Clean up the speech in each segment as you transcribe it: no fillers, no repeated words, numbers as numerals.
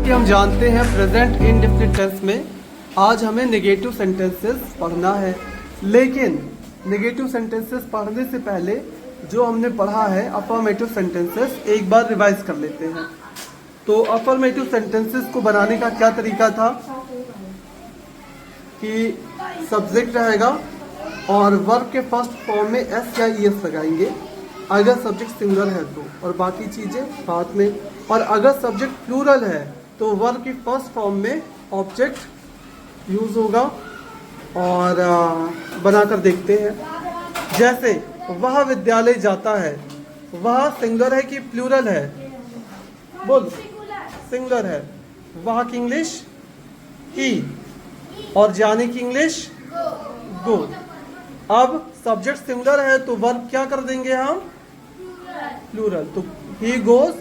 कि हम जानते हैं प्रेजेंट इंडेफिनिट टेंस में आज हमें नेगेटिव सेंटेंसेस पढ़ना है, लेकिन नेगेटिव सेंटेंसेस पढ़ने से पहले जो हमने पढ़ा है अफर्मेटिव सेंटेंसेस एक बार रिवाइज कर लेते हैं। तो अफर्मेटिव सेंटेंसेस को बनाने का क्या तरीका था कि सब्जेक्ट रहेगा और वर्ब के फर्स्ट फॉर्म में एस या ईएस लगाएंगे अगर सब्जेक्ट सिंगुलर है तो, और बाकी चीज़ें बाद में। और अगर सब्जेक्ट प्लूरल है तो वर्ब की फर्स्ट फॉर्म में ऑब्जेक्ट यूज होगा। और बनाकर देखते हैं, जैसे वह विद्यालय जाता है, वह सिंगुलर है कि प्लूरल है? बोल, सिंगुलर है। वह की इंग्लिश ही और जाने की इंग्लिश गो। अब सब्जेक्ट सिंगुलर है तो वर्ब क्या कर देंगे हम? प्लूरल। तो ही गोज,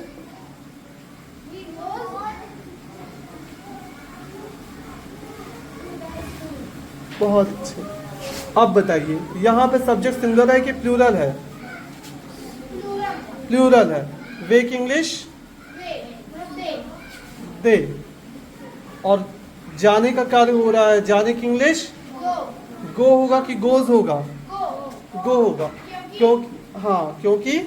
बहुत अच्छे। अब बताइए यहाँ पे सब्जेक्ट सिंगुलर है कि प्लूरल है? प्लूरल है। वे की इंग्लिश दे। और जाने का कार्य हो रहा है, जाने की इंग्लिश गो होगा कि गोज होगा? गो होगा। क्योंकि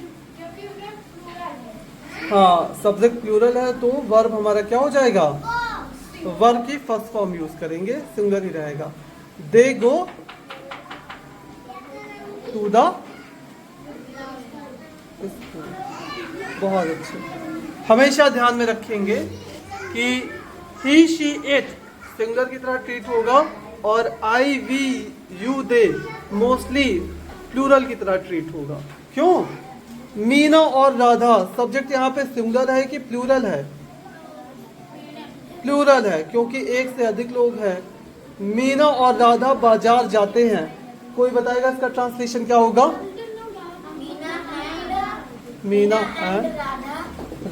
सब्जेक्ट प्लूरल है तो वर्ब हमारा क्या हो जाएगा? तो वर्ब की फर्स्ट फॉर्म यूज करेंगे, सिंगुलर ही रहेगा। दे गो टू द स्कूल। बहुत अच्छे। हमेशा ध्यान में रखेंगे कि ही शी इट सिंगुलर की तरह ट्रीट होगा और I we you they mostly plural की तरह ट्रीट होगा। क्यों? मीना और राधा सब्जेक्ट यहाँ पे सिंगुलर है कि प्लूरल है? प्लूरल है, क्योंकि एक से अधिक लोग हैं। मीना और राधा बाजार जाते हैं। कोई बताएगा इसका ट्रांसलेशन क्या होगा? मीना एंड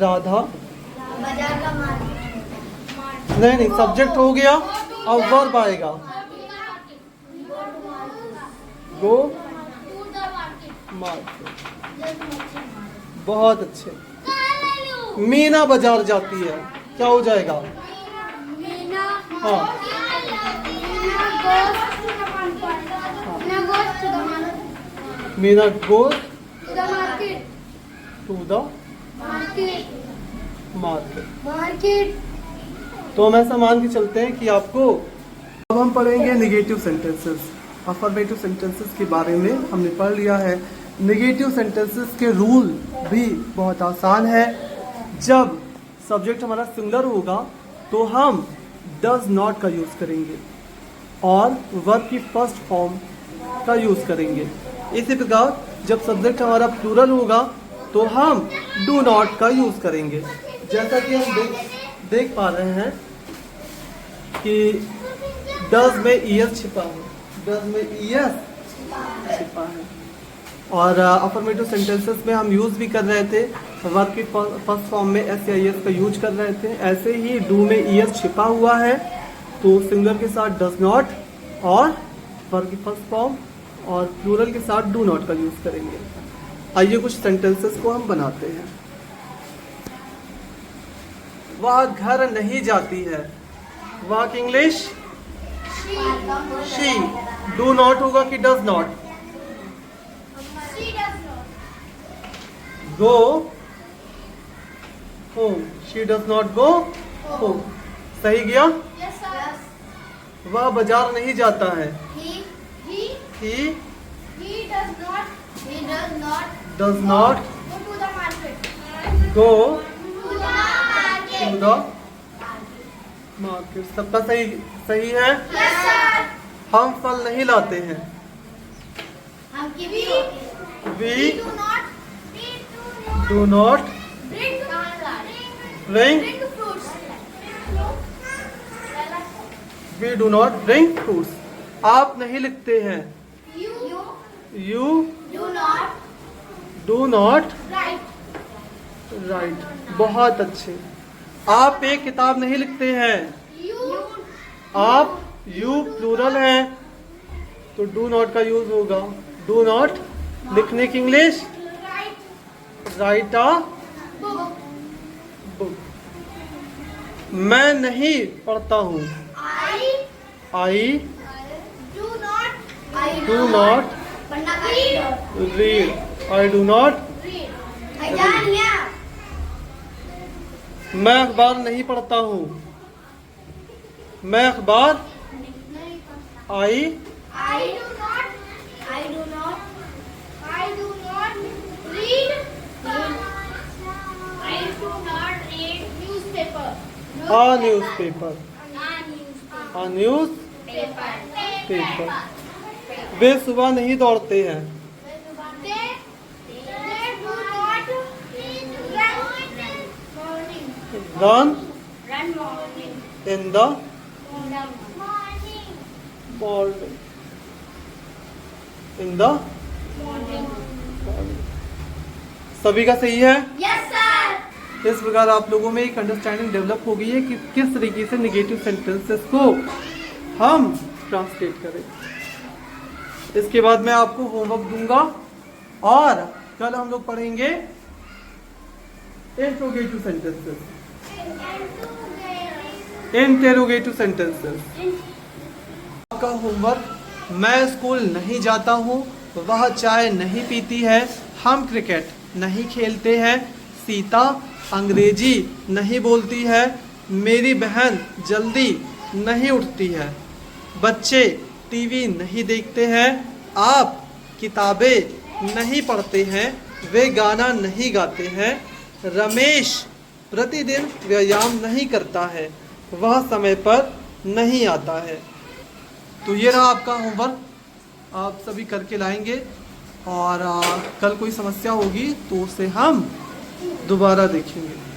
राधा बाजार का नहीं, सब्जेक्ट हो गया, अब वर्ब आएगा। गो मार्केट। बहुत अच्छे। मीना बाजार जाती है, क्या हो जाएगा? हाँ, Meena goes to the market. तो हम ऐसा मान के चलते हैं कि आपको अब हम पढ़ेंगे नेगेटिव सेंटेंसेस। अफर्मेटिव सेंटेंसेस के बारे में हमने पढ़ लिया है। नेगेटिव सेंटेंसेस के रूल भी बहुत आसान है। जब सब्जेक्ट हमारा सिंगुलर होगा तो हम डज नॉट का यूज करेंगे और वर्ब की फर्स्ट फॉर्म का यूज करेंगे। इसी प्रकार जब सब्जेक्ट हमारा प्लूरल होगा तो हम डू नॉट का यूज करेंगे। जैसा कि हम देख पा रहे हैं कि डज में ईएस छिपा है, डज में ईएस छिपा है। और अफर्मेटिव सेंटेंसेस में हम यूज भी कर रहे थे, वर्ब की फर्स्ट फॉर्म में एस या ईएस का यूज कर रहे थे। ऐसे ही डू में ईएस छिपा हुआ है तो सिंगुलर के साथ डज नॉट और वर्ब की फर्स्ट फॉर्म और प्लूरल के साथ डू नॉट का यूज करेंगे। आइए कुछ सेंटेंसेस को हम बनाते हैं। वह घर नहीं जाती है, वह की इंग्लिश शी। डू नॉट होगा कि does not? Go home, she does not go home. सही गया? वह बाजार नहीं जाता है, he does not go to the market। सबका सही है? हम फल नहीं लाते हैं, we do not bring we do not bring fruits। आप नहीं लिखते हैं, you do not write। बहुत अच्छे। आप एक किताब नहीं लिखते हैं, आप यू प्लूरल है तो डू नॉट का यूज होगा। डू नॉट लिखने की इंग्लिश राइट अ बुक। मैं नहीं पढ़ता हूँ। I do not read. I do not read. मैं अखबार नहीं पढ़ता हूँ। मैं अखबार I newspaper. a newspaper. वे सुबह नहीं दौड़ते हैं। Run in the morning. In the morning. सभी का सही है? Yes, sir. इस प्रकार आप लोगों में एक अंडरस्टैंडिंग डेवलप हो गई है कि किस तरीके से नेगेटिव सेंटेंसेस को हम ट्रांसलेट करें। इसके बाद मैं आपको होमवर्क दूंगा और कल हम लोग पढ़ेंगे इंट्रोगेटिव सेंटेंसेस। Interrogative sentences. आपका होमवर्क, मैं स्कूल नहीं जाता हूँ, वह चाय नहीं पीती है, हम क्रिकेट नहीं खेलते हैं, सीता अंग्रेजी नहीं बोलती है, मेरी बहन जल्दी नहीं उठती है, बच्चे टीवी नहीं देखते हैं, आप किताबें नहीं पढ़ते हैं, वे गाना नहीं गाते हैं, रमेश प्रतिदिन व्यायाम नहीं करता है, वह समय पर नहीं आता है। तो ये रहा आपका होमवर्क, आप सभी करके लाएंगे और कल कोई समस्या होगी तो उसे हम दोबारा देखेंगे।